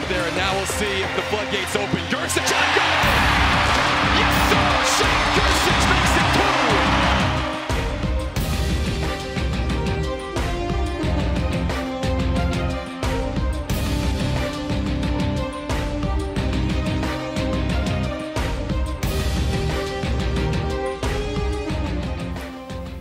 there, and now we'll see if the floodgates open. Gersich on goal! Yes, sir! Shane Gersich makes it 2!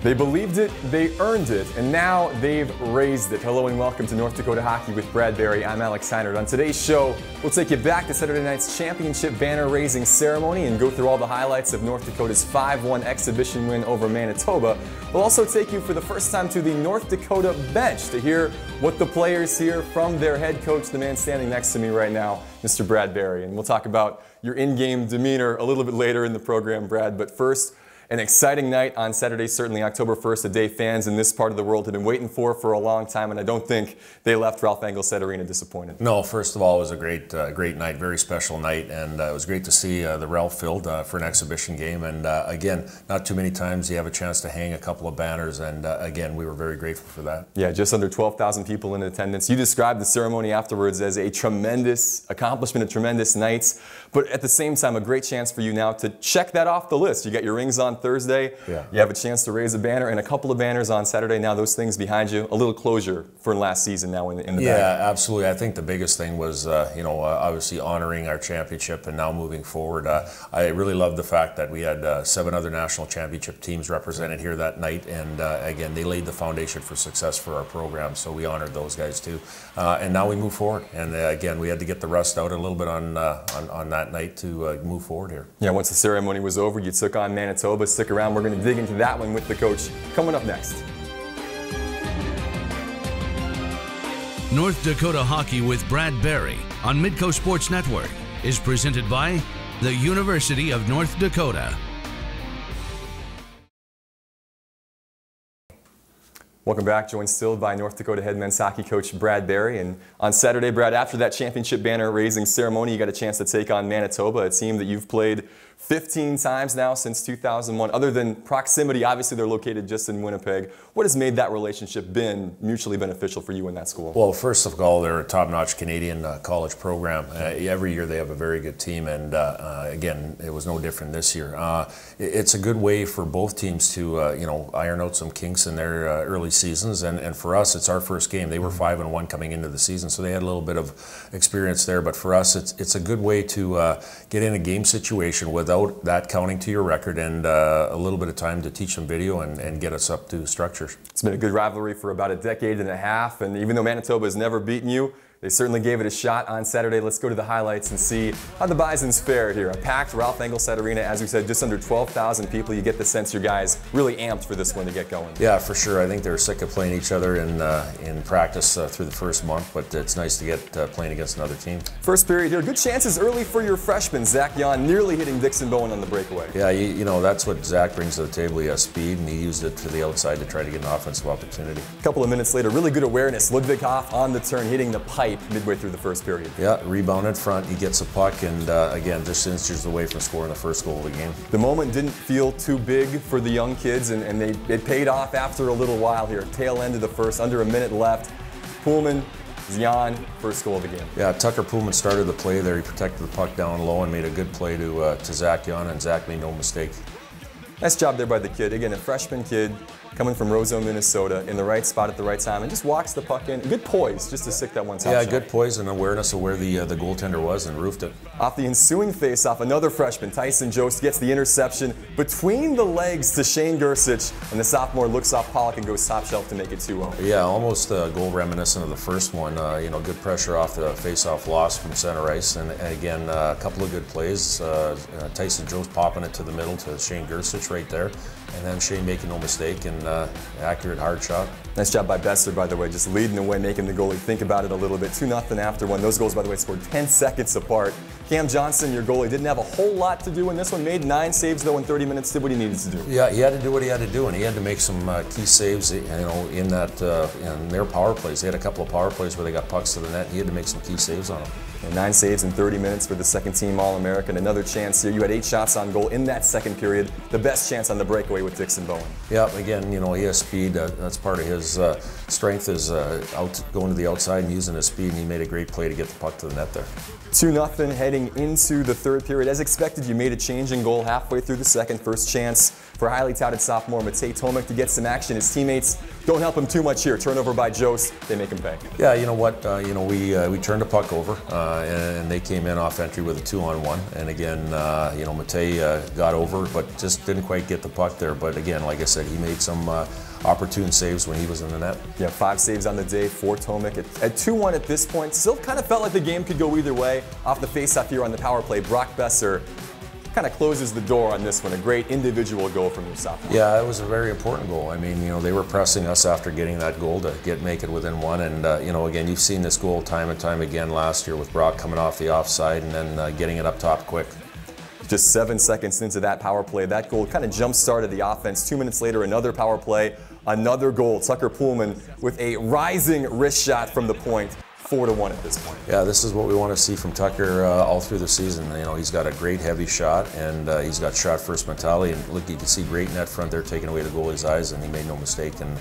They believed it, they earned it, and now they've raised it. Hello and welcome to North Dakota Hockey with Brad Berry. I'm Alex Heinert. On today's show, we'll take you back to Saturday night's championship banner raising ceremony and go through all the highlights of North Dakota's 5-1 exhibition win over Manitoba. We'll also take you for the first time to the North Dakota bench to hear what the players hear from their head coach, the man standing next to me right now, Mr. Brad Berry. And we'll talk about your in-game demeanor a little bit later in the program, Brad. But first, an exciting night on Saturday, certainly October 1st, a day fans in this part of the world have been waiting for a long time, and I don't think they left Ralph Engelstad Arena disappointed. No, first of all, it was a great night, very special night, and it was great to see the Ralph filled for an exhibition game. And again, not too many times you have a chance to hang a couple of banners, and again, we were very grateful for that. Yeah, just under 12,000 people in attendance. You described the ceremony afterwards as a tremendous accomplishment, a tremendous night, but at the same time, a great chance for you now to check that off the list. You got your rings on Thursday. Yeah. You have a chance to raise a banner and a couple of banners on Saturday. Now those things behind you, a little closure for last season now in the bag. Yeah, absolutely. I think the biggest thing was, obviously honoring our championship and now moving forward. I really love the fact that we had 7 other national championship teams represented here that night, and again, they laid the foundation for success for our program, so we honored those guys too. And now we move forward, and again, we had to get the rust out a little bit on that night to move forward here. Yeah, once the ceremony was over, you took on Manitoba. Stick around, we're going to dig into that one with the coach coming up next. North Dakota Hockey with Brad Berry on Midco Sports Network is presented by the University of North Dakota. Welcome back. Joined still by North Dakota head men's hockey coach Brad Berry. And on Saturday, Brad, after that championship banner raising ceremony, you got a chance to take on Manitoba, a team that you've played 15 times now since 2001. Other than proximity, obviously they're located just in Winnipeg. What has made that relationship been mutually beneficial for you in that school? Well, first of all, they're a top-notch Canadian college program. Every year they have a very good team, and again, it was no different this year. It's a good way for both teams to iron out some kinks in their early seasons, and for us, it's our first game. They were 5-1 coming into the season, so they had a little bit of experience there. But for us, it's a good way to get in a game situation without that counting to your record, and a little bit of time to teach them video and get us up to structure. It's been a good rivalry for about a decade and a half, and even though Manitoba has never beaten you, they certainly gave it a shot on Saturday. Let's go to the highlights and see how the Bisons fared here. A packed Ralph Engelstad Arena, as we said, just under 12,000 people. You get the sense your guys really amped for this one to get going. Yeah, for sure. I think they were sick of playing each other in practice through the first month, but it's nice to get playing against another team. First period here, good chances early for your freshman, Zach Jan, nearly hitting Dixon Bowen on the breakaway. Yeah, you know, that's what Zach brings to the table. He has speed, and he used it to the outside to try to get an offensive opportunity. A couple of minutes later, really good awareness. Ludwig Hoff on the turn, hitting the pipe midway through the first period. Yeah, rebound in front, he gets a puck, and again, just inches away from scoring the first goal of the game. The moment didn't feel too big for the young kids, and it paid off after a little while here. Tail end of the first, under a minute left. Pullman, Jan, first goal of the game. Yeah, Tucker Pullman started the play there. He protected the puck down low and made a good play to Zach Jan, and Zach made no mistake. Nice job there by the kid. Again, a freshman kid coming from Roseau, Minnesota, in the right spot at the right time, and just walks the puck in. Good poise just to stick that one top Yeah, shot. good poise and awareness of where the goaltender was and roofed it. Off the ensuing faceoff, another freshman, Tyson Jost, gets the interception between the legs to Shane Gersich, and the sophomore looks off Pollock and goes top shelf to make it 2-0. Yeah, almost a goal reminiscent of the first one. Good pressure off the faceoff loss from center ice, and again, a couple of good plays. Tyson Jost popping it to the middle to Shane Gersich right there, and then Shane making no mistake, and accurate hard shot. Nice job by Besser, by the way, just leading the way, making the goalie think about it a little bit. 2-0 after one. Those goals, by the way, scored 10 seconds apart. Cam Johnson, your goalie, didn't have a whole lot to do in this one. Made 9 saves, though, in 30 minutes, did what he needed to do. Yeah, he had to do what he had to do, and he had to make some key saves, in their power plays. They had a couple of power plays where they got pucks to the net. He had to make some key saves on them. And 9 saves in 30 minutes for the second-team All-American. Another chance here. You had 8 shots on goal in that second period. The best chance on the breakaway with Dixon Bowen. Yeah, again, he has speed. That's part of his his strength is going to the outside and using his speed, and he made a great play to get the puck to the net there. 2-0 heading into the third period. As expected, you made a change in goal halfway through the second. First chance for highly touted sophomore Matej Tomek to get some action. His teammates don't help him too much here. Turnover by Jost. They make him pay. Yeah, you know what? We turned the puck over, and they came in off entry with a 2-on-1. And again, Matej got over, but just didn't quite get the puck there. But again, like I said, he made some opportune saves when he was in the net. Yeah, 5 saves on the day for Tomek. At 2-1 at this point, still kind of felt like the game could go either way. Off the faceoff here on the power play, Brock Besser kind of closes the door on this one. A great individual goal from your sophomore. Yeah, it was a very important goal. I mean, they were pressing us after getting that goal to make it within one. And, again, you've seen this goal time and time again last year with Brock coming off the offside and then getting it up top quick. Just 7 seconds into that power play, that goal kind of jump-started the offense. 2 minutes later, another power play, another goal. Tucker Pullman with a rising wrist shot from the point. 4-1 at this point. Yeah, this is what we want to see from Tucker all through the season. He's got a great heavy shot, and he's got shot first mentality. And look, you can see great net front there, taking away the goalie's eyes, and he made no mistake in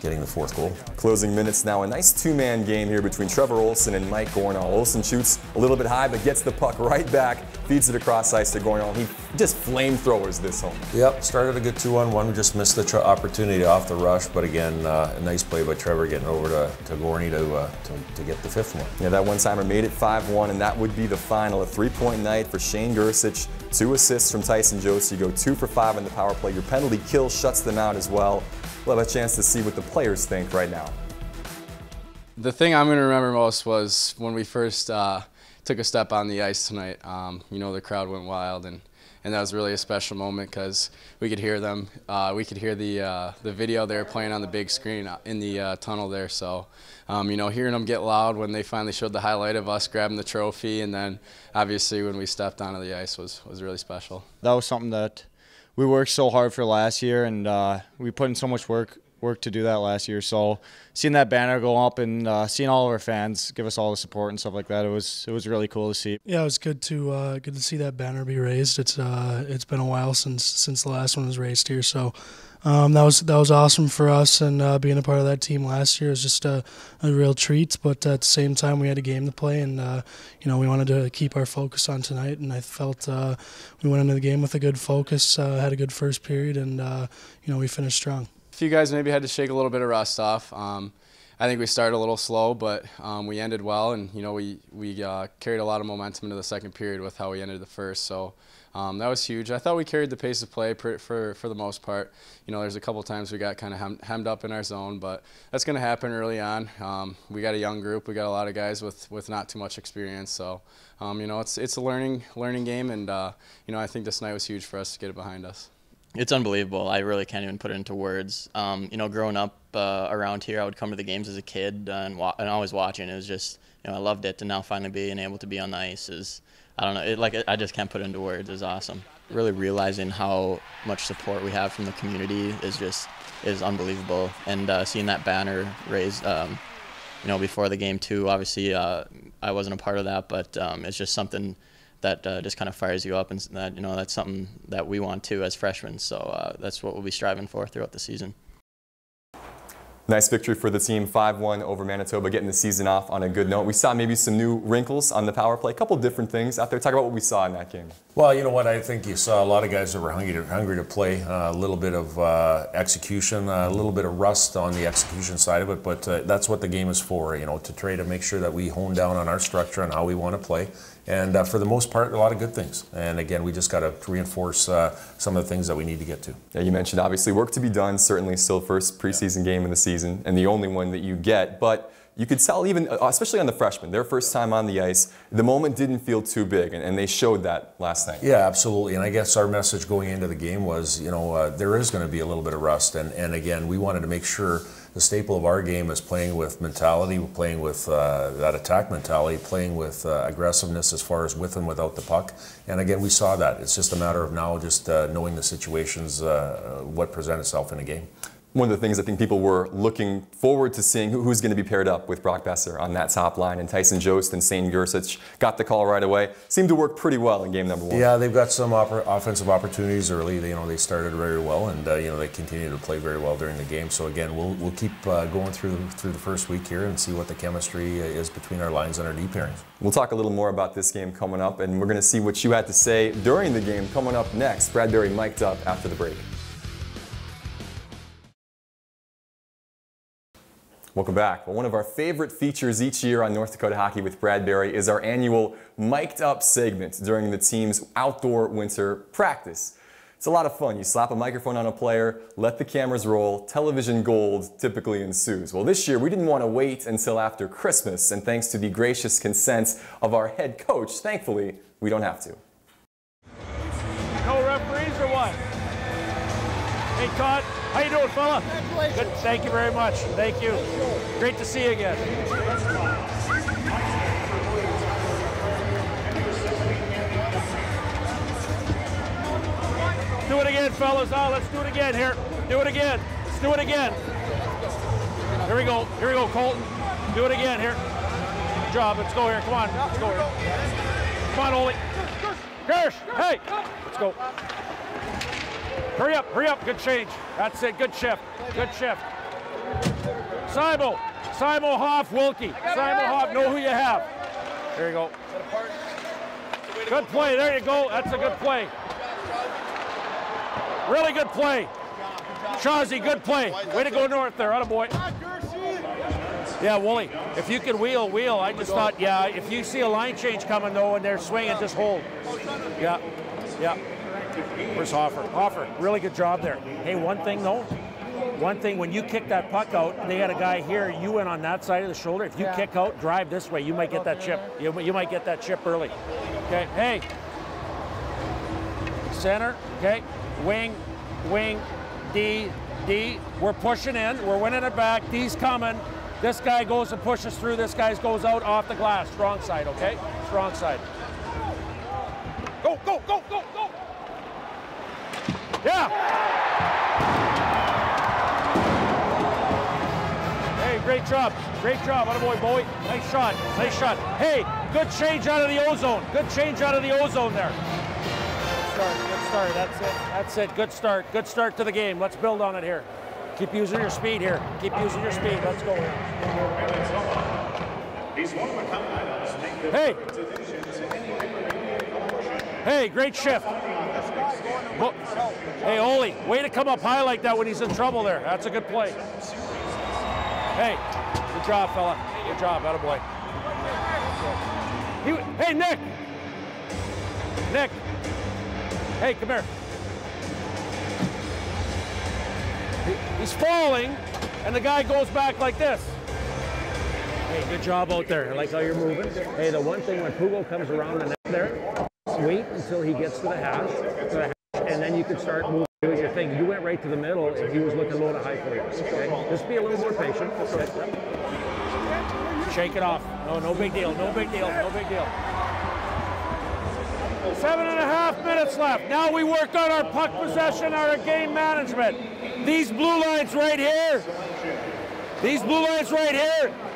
getting the 4th goal. Closing minutes now. A nice 2-man game here between Trevor Olson and Mike Gornall. Olson shoots a little bit high, but gets the puck right back, feeds it across ice to Gornall. He just flamethrowers this home. Yep, started a good 2-on-1. We just missed the opportunity off the rush, but again, a nice play by Trevor getting over to Gorney to get the 5th one. Yeah, that one-timer made it 5-1, and that would be the final. A 3-point night for Shane Gersich. 2 assists from Tyson Jost. You go 2 for 5 on the power play. Your penalty kill shuts them out as well. We'll have a chance to see what the players think right now. The thing I'm going to remember most was when we first took a step on the ice tonight. The crowd went wild, and that was really a special moment because we could hear them. We could hear the video they were playing on the big screen in the tunnel there. So, hearing them get loud when they finally showed the highlight of us grabbing the trophy, and then obviously when we stepped onto the ice was really special. That was something that we worked so hard for last year, and we put in so much work to do that last year. So seeing that banner go up and seeing all of our fans give us all the support and stuff like that, it was really cool to see. Yeah, it was good to see that banner be raised. It's been a while since the last one was raised here, so that was awesome for us, and being a part of that team last year was just a real treat. But at the same time, we had a game to play, and we wanted to keep our focus on tonight. And I felt we went into the game with a good focus, had a good first period, and we finished strong. A few guys maybe had to shake a little bit of rust off. I think we started a little slow, but we ended well, and we carried a lot of momentum into the second period with how we ended the first. So that was huge. I thought we carried the pace of play for the most part. There's a couple times we got kind of hemmed up in our zone, but that's going to happen early on. We got a young group. We got a lot of guys with not too much experience. So it's a learning game, and I think this night was huge for us to get it behind us. It's unbelievable. I really can't even put it into words. Growing up around here, I would come to the games as a kid and always watching. It was just, I loved it. And now finally being able to be on the ice is, I don't know, I just can't put it into words. It's awesome. Really realizing how much support we have from the community is unbelievable. And seeing that banner raised, before the game too. Obviously, I wasn't a part of that, but it's just something that just kind of fires you up, and that's something that we want too as freshmen. So that's what we'll be striving for throughout the season. Nice victory for the team, 5-1 over Manitoba, getting the season off on a good note. We saw maybe some new wrinkles on the power play, a couple different things out there. Talk about what we saw in that game. Well, you know what, I think you saw a lot of guys that were hungry to play, a little bit of execution, a little bit of rust on the execution side of it, but that's what the game is for, to try to make sure that we hone down on our structure and how we want to play. And for the most part, a lot of good things. And again, we just got to reinforce some of the things that we need to get to. Yeah, you mentioned obviously work to be done, certainly still first preseason game of the season and the only one that you get. But you could tell even, especially on the freshmen, their first time on the ice, the moment didn't feel too big, and they showed that last night. Yeah, absolutely. And I guess our message going into the game was, there is going to be a little bit of rust. And again, we wanted to make sure the staple of our game is playing with mentality, playing with that attack mentality, playing with aggressiveness as far as with and without the puck. And again, we saw that. It's just a matter of now just knowing the situations, what present itself in a game. One of the things I think people were looking forward to seeing who's going to be paired up with Brock Besser on that top line, and Tyson Jost and Shane Gersich got the call right away. Seemed to work pretty well in game number 1. Yeah, they've got some offensive opportunities early. They started very well, and they continue to play very well during the game. So again, we'll keep going through the first week here and see what the chemistry is between our lines and our D pairings. We'll talk a little more about this game coming up, and we're going to see what you had to say during the game coming up next. Bradbury mic'd up after the break. Welcome back. Well, one of our favorite features each year on North Dakota Hockey with Bradbury is our annual Mic'd Up segment during the team's outdoor winter practice. It's a lot of fun. You slap a microphone on a player, let the cameras roll, television gold typically ensues. Well, this year we didn't want to wait until after Christmas, and thanks to the gracious consent of our head coach, thankfully, we don't have to. No referees or what? Hey, Todd. How you doing, fella? Good. Thank you very much. Thank you. Great to see you again. Do it again, fellas. Oh, let's do it again here. Do it again. Let's do it again. Here we go. Here we go, Colton. Do it again here. Good job. Let's go here. Come on. Let's go here. Come on, Ole. Gersh. Hey. Let's go. Hurry up, hurry up, good change. That's it, good shift, good shift. Simo Hoff, Wilkie. Simo Hoff, know who you have. There you go. Good play, there you go, that's a good play. Really good play. Shawzy, good play. Way to go north there, attaboy. Yeah, Wooly, if you can wheel. I just thought, yeah, if you see a line change coming though and they're swinging, just hold. Yeah, yeah. Where's Hoffer? Hoffer, really good job there. Hey, one thing though, when you kick that puck out, they had a guy here, you went on that side of the shoulder. If you kick out, drive this way, you might get that chip. You might get that chip early. Okay, hey. Center, okay. Wing, D. We're pushing in, we're winning it back. D's coming. This guy goes and pushes through, this guy goes out off the glass. Strong side, okay? Strong side. Go, go, go, go, go! Yeah! Hey, great job. Great job. Attaboy, Bowie. Nice shot. Nice shot. Hey, good change out of the ozone. Good change out of the ozone there. Good start. That's it. That's it. Good start. Good start to the game. Let's build on it here. Keep using your speed here. Keep using your speed. Let's go here. Hey! Hey, great shift. Hey, Ole, way to come up high like that when he's in trouble there. That's a good play. Hey, good job, fella. Good job, attaboy. Hey, Nick. Nick. Hey, come here. He's falling, and the guy goes back like this. Hey, good job out there. I like how you're moving. Hey, the one thing when Pugo comes around the net there, wait until he gets to the hash, and then you can start moving, doing your thing. You went right to the middle, and he was looking low to high for you. Okay? Just be a little more patient. Okay. Shake it off. No big deal. No big deal. No big deal. 7.5 minutes left. Now we work on our puck possession, our game management. These blue lines right here.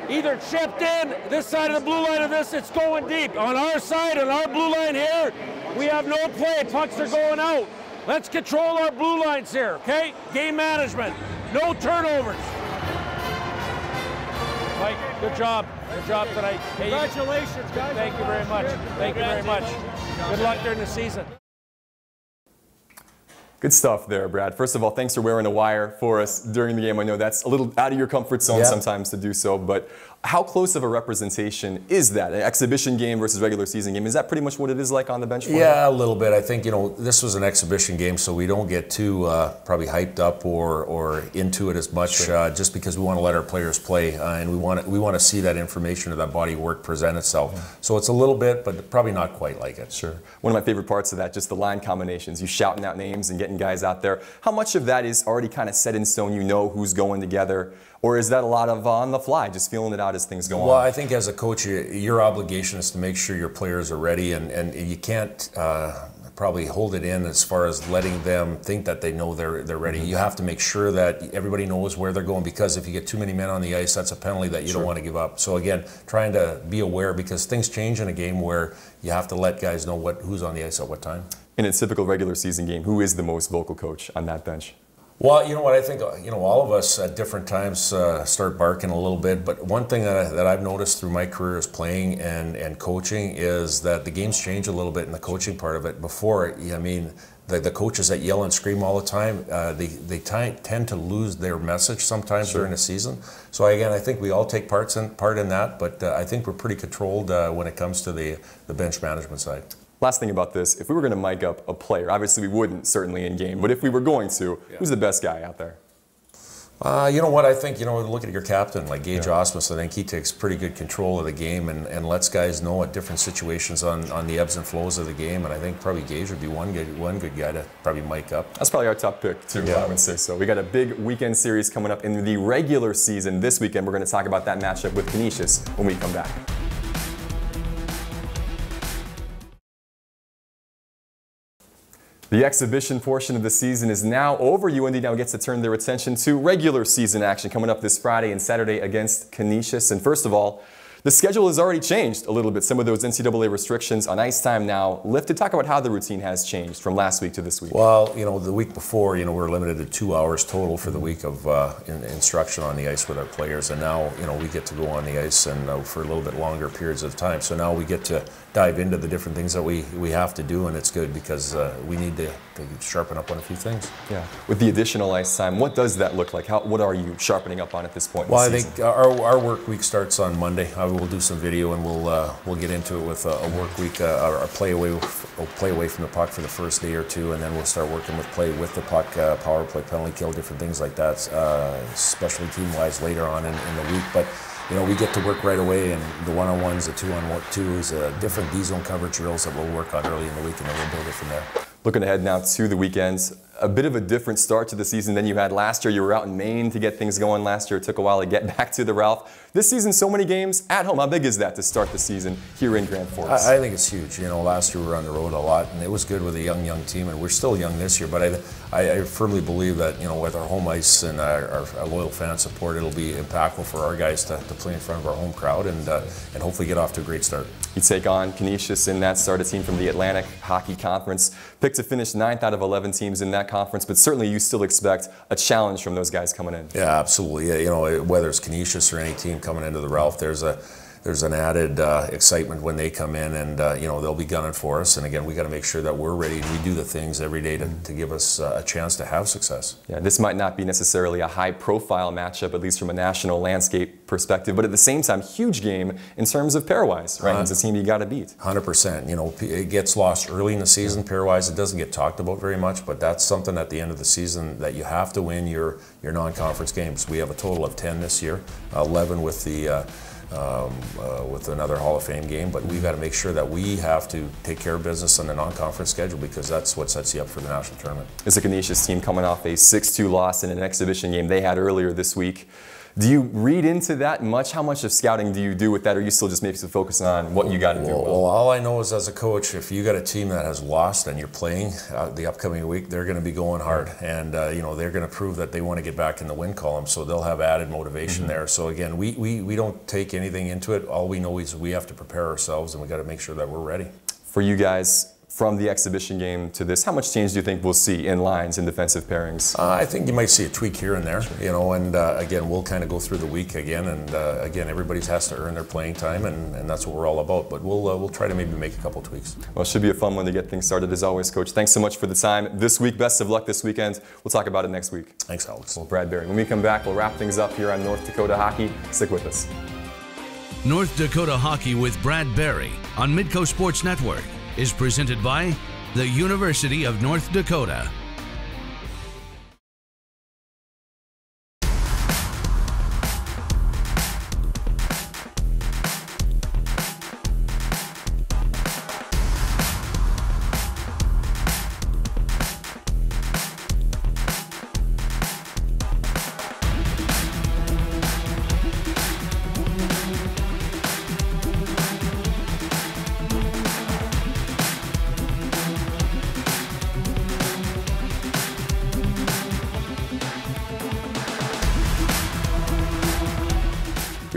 Either chipped in, this side of the blue line of this, it's going deep. On our side, on our blue line here, we have no play. Pucks are going out. Let's control our blue lines here, okay? Game management. No turnovers. Mike, good job. Good job tonight. Hey, congratulations, guys. Thank you very much. Thank you very much. Good luck during the season. Good stuff there, Brad. First of all, thanks for wearing a wire for us during the game. I know that's a little out of your comfort zone sometimes to do so, but how close of a representation is that? An exhibition game versus regular season game? Is that pretty much what it is like on the bench? Yeah, a little bit. I think, this was an exhibition game, so we don't get too probably hyped up or into it as much, just because we want to let our players play, and we want to see that information or that body work present itself. Yeah. So it's a little bit, but probably not quite like it. Sure. One of my favorite parts of that, just the line combinations, you shouting out names and getting guys out there. How much of that is already kind of set in stone? You know who's going together? Or is that a lot of on the fly, just feeling it out as things go on? Well, I think as a coach, your obligation is to make sure your players are ready, and you can't probably hold it in as far as letting them think that they know they're ready. You have to make sure that everybody knows where they're going, because if you get too many men on the ice, that's a penalty that you don't want to give up. So again, trying to be aware, because things change in a game where you have to let guys know who's on the ice at what time. In a typical regular season game, who is the most vocal coach on that bench? Well, you know what, I think, all of us at different times start barking a little bit, but one thing that I've noticed through my career as playing and coaching is that the game's changed a little bit in the coaching part of it. Before, I mean, the coaches that yell and scream all the time, they tend to lose their message sometimes during the season. So again, I think we all take part in that, but I think we're pretty controlled when it comes to the bench management side. Last thing about this, if we were going to mic up a player, obviously we wouldn't, certainly in game, but if we were going to, who's the best guy out there? You know what, I think, look at your captain, like Gage Osmus. I think he takes pretty good control of the game and lets guys know at different situations on the ebbs and flows of the game, and I think probably Gage would be one good guy to probably mic up. That's probably our top pick, too, I would say so. We got a big weekend series coming up in the regular season this weekend. We're going to talk about that matchup with Canisius when we come back. The exhibition portion of the season is now over. UND now gets to turn their attention to regular season action coming up this Friday and Saturday against Canisius. And first of all, the schedule has already changed a little bit. Some of those NCAA restrictions on ice time now lifted. Talk about how the routine has changed from last week to this week. Well, the week before, we were limited to 2 hours total for the week of instruction on the ice with our players. And now, we get to go on the ice and for a little bit longer periods of time. So now we get to dive into the different things that we have to do, and it's good because we need to sharpen up on a few things. Yeah. With the additional ice time, what does that look like? What are you sharpening up on at this point? Well, I think our work week starts on Monday. We'll do some video and we'll get into it with a work week, our play away from the puck for the first day or two, and then we'll start working with play with the puck, power play, penalty kill, different things like that, especially team-wise later on in the week. But we get to work right away, and the one-on-ones, the two-on-twos, different D-zone coverage drills that we'll work on early in the week, and then we'll build it from there. Looking ahead now to the weekends, a bit of a different start to the season than you had last year. You were out in Maine to get things going last year. It took a while to get back to the Ralph. This season, so many games at home. How big is that to start the season here in Grand Forks? I think it's huge. Last year we were on the road a lot, and it was good with a young team, and we're still young this year. But I firmly believe that with our home ice and our loyal fan support, it'll be impactful for our guys to play in front of our home crowd and hopefully get off to a great start. You take on Canisius in that start, a team from the Atlantic Hockey Conference. Picked to finish 9th out of 11 teams in that conference, but certainly you still expect a challenge from those guys coming in. Yeah, absolutely. Whether it's Canisius or any team coming into the Ralph, there's an added excitement when they come in, and they'll be gunning for us. And again, we got to make sure that we're ready. We do the things every day to give us a chance to have success. Yeah, this might not be necessarily a high-profile matchup, at least from a national landscape perspective, but at the same time, huge game in terms of pairwise. Right, it's a team you got to beat. 100%. It gets lost early in the season. Pairwise, it doesn't get talked about very much, but that's something at the end of the season that you have to win your non-conference games. We have a total of 10 this year, 11 with the. With another Hall of Fame game, but we've got to make sure that we have to take care of business on the non-conference schedule, because that's what sets you up for the national tournament. It's a Canisius team coming off a 6-2 loss in an exhibition game they had earlier this week. Do you read into that much? How much of scouting do you do with that, or are you still just maybe focusing on what you got to do? Well, all I know is as a coach, if you got a team that has lost and you're playing the upcoming week, they're going to be going hard, and they're going to prove that they want to get back in the win column, so they'll have added motivation there. So again, we don't take anything into it. All we know is we have to prepare ourselves, and we got to make sure that we're ready. For you guys, from the exhibition game to this, how much change do you think we'll see in lines and defensive pairings? I think you might see a tweak here and there, and again, we'll kind of go through the week again, and again, everybody has to earn their playing time, and that's what we're all about, but we'll try to maybe make a couple tweaks. Well, it should be a fun one to get things started as always, Coach. Thanks so much for the time this week. Best of luck this weekend. We'll talk about it next week. Thanks, Alex. Well, Brad Berry, when we come back, we'll wrap things up here on North Dakota Hockey. Stick with us. North Dakota Hockey with Brad Berry on Midco Sports Network is presented by the University of North Dakota.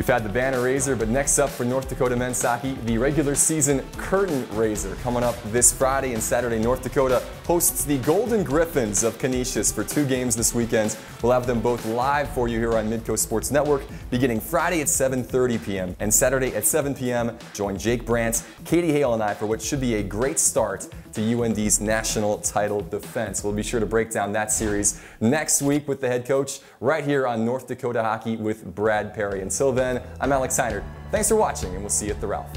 We've had the banner raiser, but next up for North Dakota men's hockey, the regular season curtain raiser. Coming up this Friday and Saturday, North Dakota hosts the Golden Griffins of Canisius for 2 games this weekend. We'll have them both live for you here on Midco Sports Network, beginning Friday at 7:30 p.m. and Saturday at 7 p.m. Join Jake Brandt, Katie Hale, and I for what should be a great start to UND's national title defense. We'll be sure to break down that series next week with the head coach right here on North Dakota Hockey with Brad Perry. Until then, I'm Alex Heinert. Thanks for watching, and we'll see you at the Ralph.